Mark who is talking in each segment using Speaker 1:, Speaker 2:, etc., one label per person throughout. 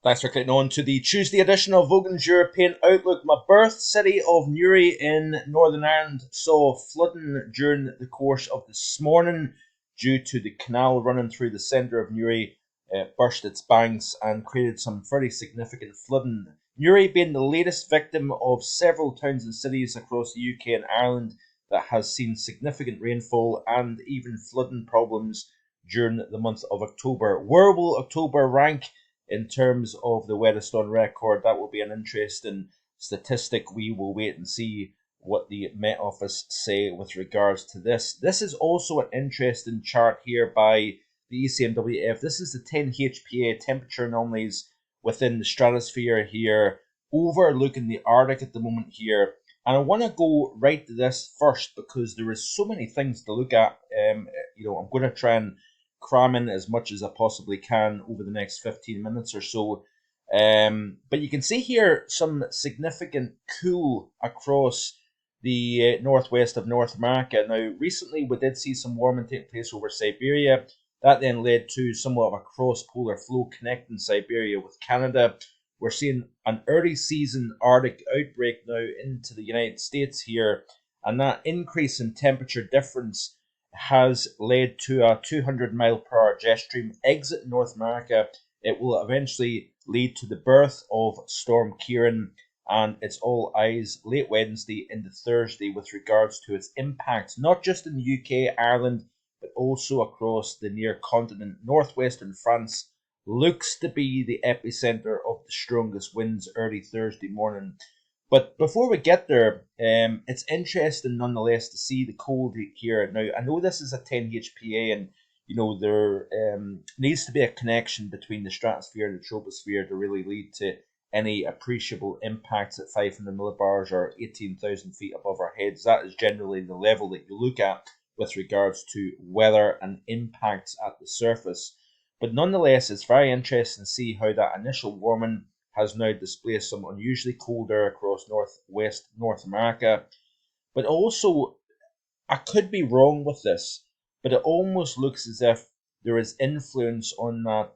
Speaker 1: Thanks for clicking on to the Tuesday edition of Vogan's European Outlook. My birth city of Newry in Northern Ireland saw flooding during the course of this morning due to the canal running through the centre of Newry burst its banks and created some very significant flooding. Newry being the latest victim of several towns and cities across the UK and Ireland that has seen significant rainfall and even flooding problems during the month of October. Where will October rank in terms of the wettest on record? That will be an interesting statistic. We will wait and see what the Met Office say with regards to this. This is also an interesting chart here by the ECMWF. This is the 10 HPA temperature anomalies within the stratosphere here, overlooking the Arctic at the moment here. And I want to go right to this first because there is so many things to look at. I'm going to try and cram in as much as I possibly can over the next 15 minutes or so. But you can see here some significant cool across the northwest of North America. Now, recently we did see some warming take place over Siberia. That then led to somewhat of a cross-polar flow connecting Siberia with Canada. We're seeing an early season Arctic outbreak now into the United States here, and that increase in temperature difference has led to a 200-mile-per-hour jet stream exit North America. It will eventually lead to the birth of Storm Ciaran, and it's all eyes late Wednesday into Thursday with regards to its impact, not just in the UK, Ireland, but also across the near continent. Northwestern France looks to be the epicenter of the strongest winds early Thursday morning. But before we get there, it's interesting nonetheless to see the cold here. Now, I know this is a 10 HPA, and there needs to be a connection between the stratosphere and the troposphere to really lead to any appreciable impacts at 500 millibars or 18,000 feet above our heads. That is generally the level that you look at with regards to weather and impacts at the surface. But nonetheless, it's very interesting to see how that initial warming has now displaced some unusually cold air across northwest North America. But also, I could be wrong with this, but it almost looks as if there is influence on that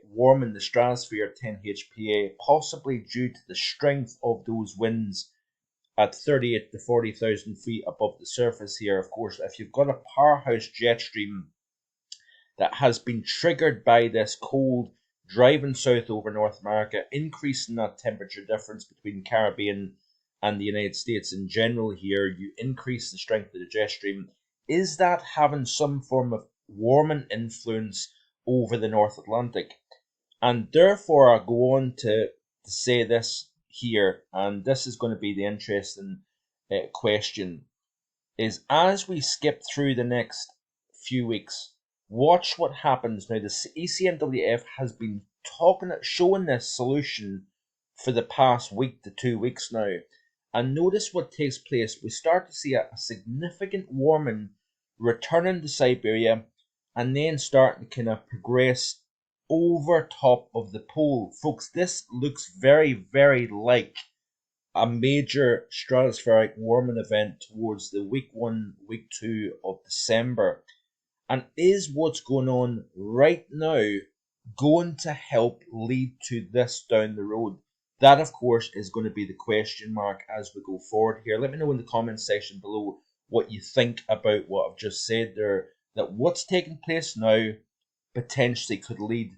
Speaker 1: warming the stratosphere 10 HPA, possibly due to the strength of those winds at 38 to 40,000 feet above the surface here. Of course, if you've got a powerhouse jet stream that has been triggered by this cold driving south over North America, increasing that temperature difference between Caribbean and the United States in general here, you increase the strength of the jet stream. Is that having some form of warming influence over the North Atlantic? And therefore, I go on to say this here, and this is going to be the interesting question, is as we skip through the next few weeks, watch what happens. Now, the ECMWF has been showing this solution for the past week to 2 weeks now. And notice what takes place. We start to see a significant warming returning to Siberia and then starting to kind of progress over top of the pole. Folks, this looks very, very like a major stratospheric warming event towards the week 1, week 2 of December. And is what's going on right now going to help lead to this down the road? That, of course, is going to be the question mark as we go forward here. Let me know in the comments section below what you think about what I've just said there, that what's taking place now potentially could lead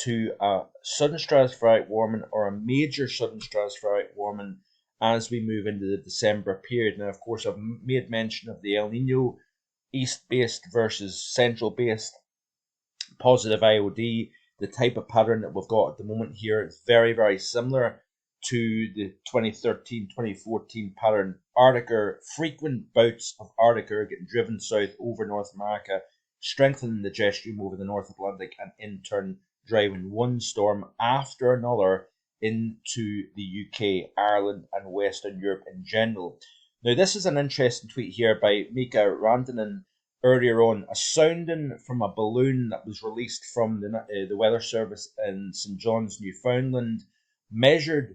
Speaker 1: to a sudden stratospheric warming or a major sudden stratospheric warming as we move into the December period. Now, of course, I've made mention of the El Nino east-based versus central-based positive IOD. The type of pattern that we've got at the moment here is very, very similar to the 2013-2014 pattern. Frequent bouts of Arctic air getting driven south over North America, strengthening the jet stream over the North Atlantic, and in turn driving one storm after another into the UK, Ireland, and Western Europe in general. Now, this is an interesting tweet here by Mika Rantanen earlier on, a sounding from a balloon that was released from the Weather Service in St John's, Newfoundland, measured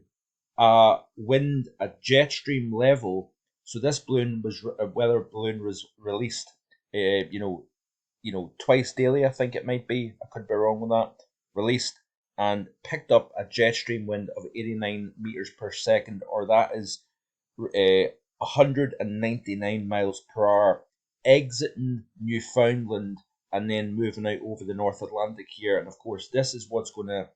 Speaker 1: wind at jet stream level. So this weather balloon was released, twice daily. I think it might be. I could be wrong with that. Released and picked up a jet stream wind of 89 meters per second, or that is 199 miles per hour, exiting Newfoundland and then moving out over the North Atlantic here. And of course, this is what's going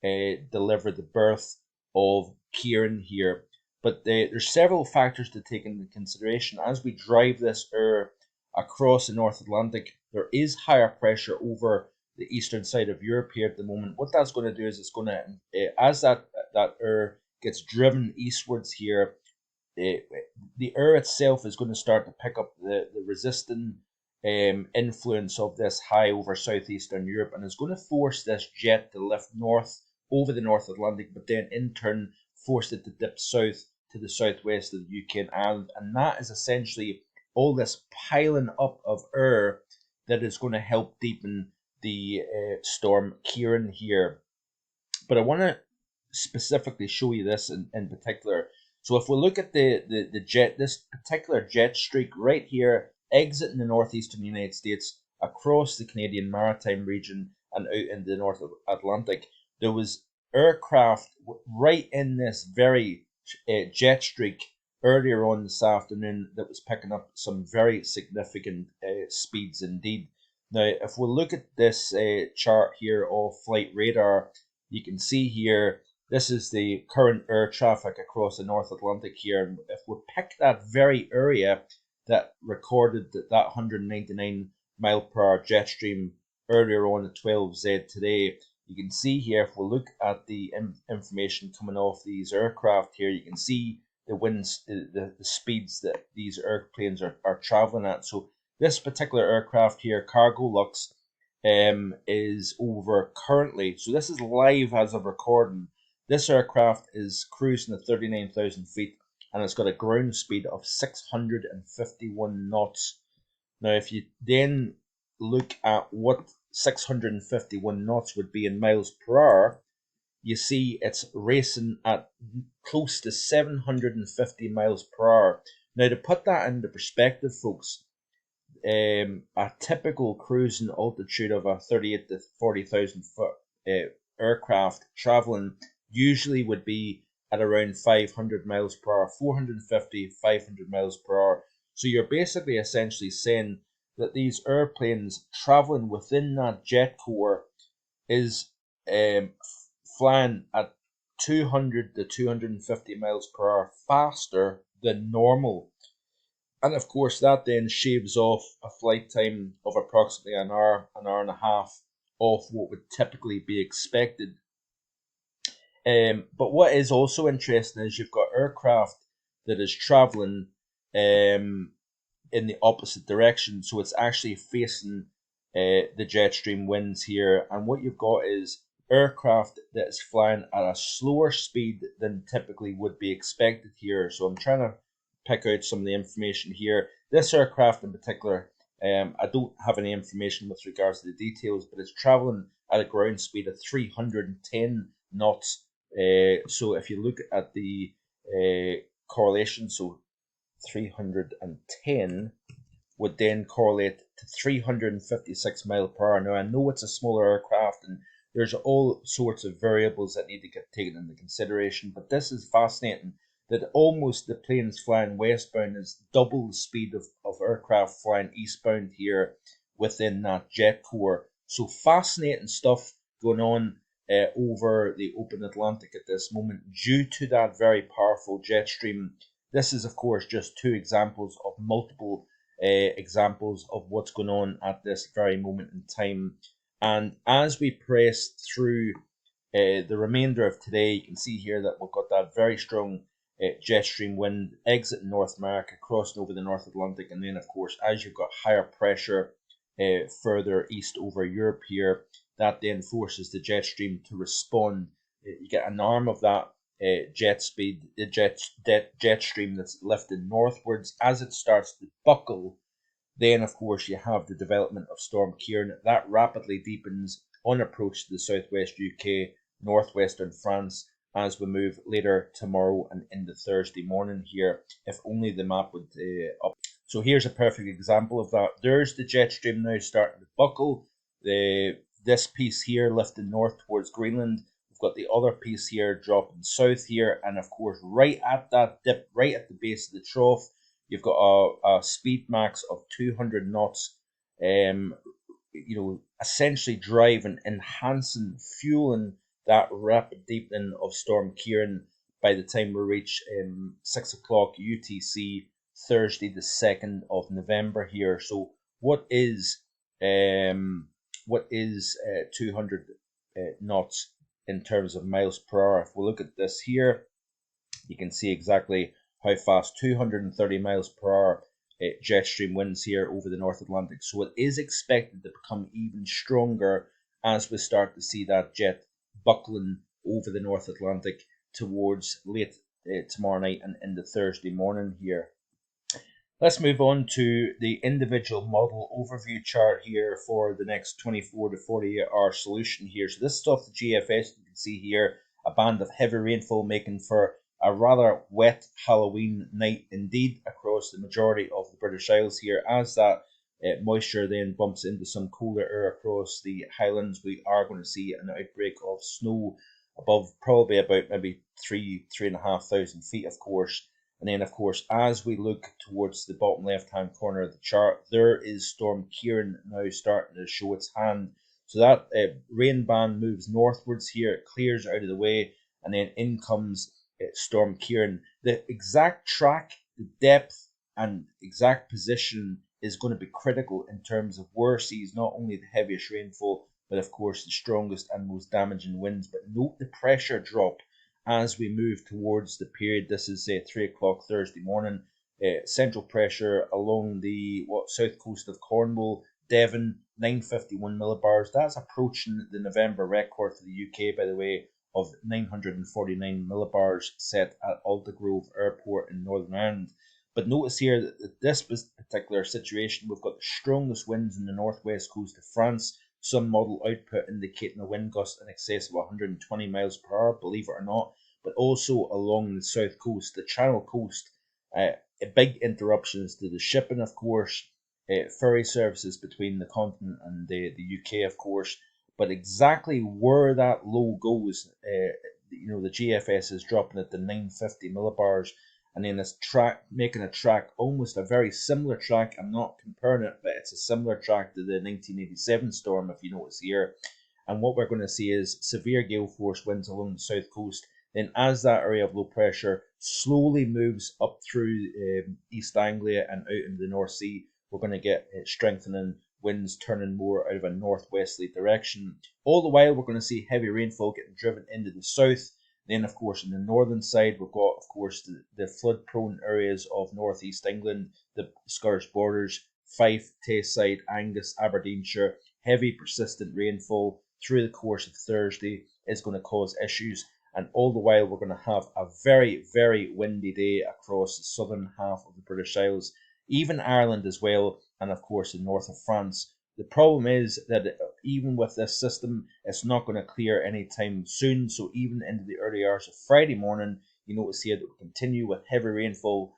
Speaker 1: to deliver the birth of Ciaran here. But there's several factors to take into consideration. As we drive this across the North Atlantic, there is higher pressure over the eastern side of Europe here at the moment. What that's going to do is it's going to, as that gets driven eastwards here, the air itself is going to start to pick up the resistant influence of this high over southeastern Europe, and is going to force this jet to lift north over the North Atlantic, but then in turn force it to dip south to the southwest of the UK and Ireland. And that is essentially all this piling up of air that is going to help deepen the storm Ciaran here. But I want to specifically show you this in particular. So if we look at the jet, this particular jet streak right here, exiting the northeastern United States, across the Canadian maritime region and out into the North Atlantic, there was aircraft right in this very jet streak earlier on this afternoon that was picking up some very significant speeds indeed. Now, if we look at this chart here of flight radar, you can see here, this is the current air traffic across the North Atlantic here. And if we pick that very area that recorded that 199 mile per hour jet stream earlier on at 12Z today, you can see here, if we look at the information coming off these aircraft here, you can see the winds, the speeds that these airplanes are traveling at. So this particular aircraft here, Cargo Lux, is over currently. So this is live as of recording. This aircraft is cruising at 39,000 feet, and it's got a ground speed of 651 knots. Now, if you then look at what 651 knots would be in miles per hour, you see it's racing at close to 750 miles per hour. Now, to put that into perspective, folks, a typical cruising altitude of a 38 to 40,000 foot aircraft traveling usually would be at around 500 miles per hour, 450, 500 miles per hour. So you're basically essentially saying that these airplanes traveling within that jet core is flying at 200 to 250 miles per hour faster than normal. And of course, that then shaves off a flight time of approximately an hour and a half off what would typically be expected. But what is also interesting is you've got aircraft that is traveling in the opposite direction, so it's actually facing the jet stream winds here. And what you've got is aircraft that is flying at a slower speed than typically would be expected here. So I'm trying to pick out some of the information here. This aircraft in particular, I don't have any information with regards to the details, but it's traveling at a ground speed of 310 knots. So if you look at the correlation, so 310 would then correlate to 356 mile per hour. Now, I know it's a smaller aircraft and there's all sorts of variables that need to get taken into consideration, but this is fascinating that almost the planes flying westbound is double the speed of aircraft flying eastbound here within that jet core. So fascinating stuff going on over the open Atlantic at this moment due to that very powerful jet stream. This is, of course, just two examples of multiple examples of what's going on at this very moment in time. And as we press through the remainder of today, you can see here that we've got that very strong jet stream wind exiting North America, crossing over the North Atlantic, and then, of course, as you've got higher pressure further east over Europe here, that then forces the jet stream to respond. You get an arm of that jet stream that's lifted northwards. As it starts to buckle, then of course you have the development of Storm Ciaran. That rapidly deepens on approach to the southwest UK, northwestern France, as we move later tomorrow and into Thursday morning here, if only the map would up. So here's a perfect example of that. There's the jet stream now starting to buckle. This piece here lifting north towards Greenland, We've got the other piece here dropping south here, and of course right at that dip, right at the base of the trough, you've got a speed max of 200 knots, essentially driving, enhancing, fueling that rapid deepening of Storm Ciaran by the time we reach 6 o'clock UTC Thursday the 2nd of November here. So what is 200 knots in terms of miles per hour? If we look at this here, you can see exactly how fast 230 miles per hour jet stream winds here over the North Atlantic. So it is expected to become even stronger as we start to see that jet buckling over the North Atlantic towards late tomorrow night and into Thursday morning here. Let's move on to the individual model overview chart here for the next 24 to 48 hour solution here. So this is off the GFS. You can see here a band of heavy rainfall making for a rather wet Halloween night indeed across the majority of the British Isles here. As that moisture then bumps into some cooler air across the Highlands, we are going to see an outbreak of snow above probably about maybe 3,500 feet, of course. And then, of course, as we look towards the bottom left-hand corner of the chart, there is Storm Ciaran now starting to show its hand. So that rain band moves northwards here, it clears out of the way, and then in comes Storm Ciaran. The exact track, the depth, and exact position is going to be critical in terms of where it sees not only the heaviest rainfall, but of course the strongest and most damaging winds. But note the pressure drop as we move towards the period. This is 3 o'clock Thursday morning. Central pressure along the south coast of Cornwall, Devon, 951 millibars. That's approaching the November record for the UK, by the way, of 949 millibars set at Aldergrove Airport in Northern Ireland. But notice here that this particular situation, we've got the strongest winds in the northwest coast of France. Some model output indicating a wind gust in excess of 120 miles per hour, believe it or not, but also along the south coast, the Channel coast, big interruptions to the shipping, of course, ferry services between the continent and the UK, of course, but exactly where that low goes, the GFS is dropping it to 950 millibars, and then this track, making a track, almost a very similar track. I'm not comparing it, but it's a similar track to the 1987 storm, if you notice here. And what we're going to see is severe gale force winds along the south coast. Then as that area of low pressure slowly moves up through East Anglia and out into the North Sea, we're going to get strengthening winds turning more out of a northwesterly direction. All the while, we're going to see heavy rainfall getting driven into the south. Then, of course, on the northern side, we've got, of course, the flood-prone areas of northeast England, the Scottish borders, Fife, Tayside, Angus, Aberdeenshire. Heavy, persistent rainfall through the course of Thursday is going to cause issues. And all the while, we're going to have a very, very windy day across the southern half of the British Isles, even Ireland as well, and of course the north of France. The problem is that even with this system, it's not going to clear anytime soon. So even into the early hours of Friday morning, you notice here that we continue with heavy rainfall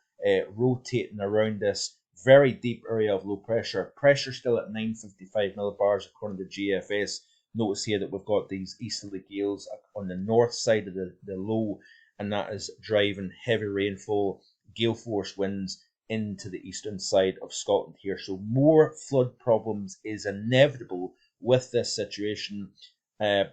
Speaker 1: rotating around this very deep area of low pressure. Pressure still at 955 millibars according to GFS. Notice here that we've got these easterly gales on the north side of the low, and that is driving heavy rainfall, gale force winds into the eastern side of Scotland here. So more flood problems is inevitable with this situation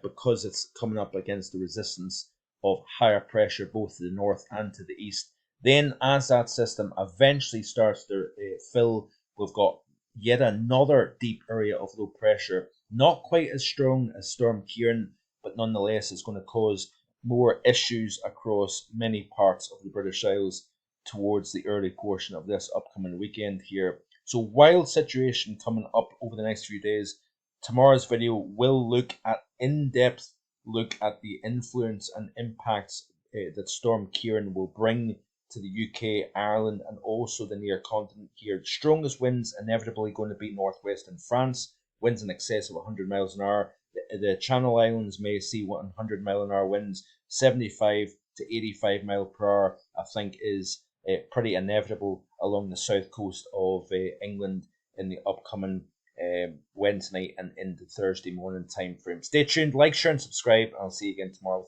Speaker 1: because it's coming up against the resistance of higher pressure both to the north and to the east. Then as that system eventually starts to fill, we've got yet another deep area of low pressure, not quite as strong as Storm Ciaran, but nonetheless is going to cause more issues across many parts of the British Isles towards the early portion of this upcoming weekend here. So wild situation coming up over the next few days. Tomorrow's video will look at in-depth look at the influence and impacts that Storm Ciaran will bring to the UK, Ireland, and also the near continent here. The strongest winds inevitably going to be northwestern France, winds in excess of 100 miles an hour. The Channel Islands may see 100 mile an hour winds. 75 to 85 mile per hour, I think, is pretty inevitable along the south coast of England in the upcoming Wednesday night and into Thursday morning time frame. Stay tuned, like, share, and subscribe, and I'll see you again tomorrow.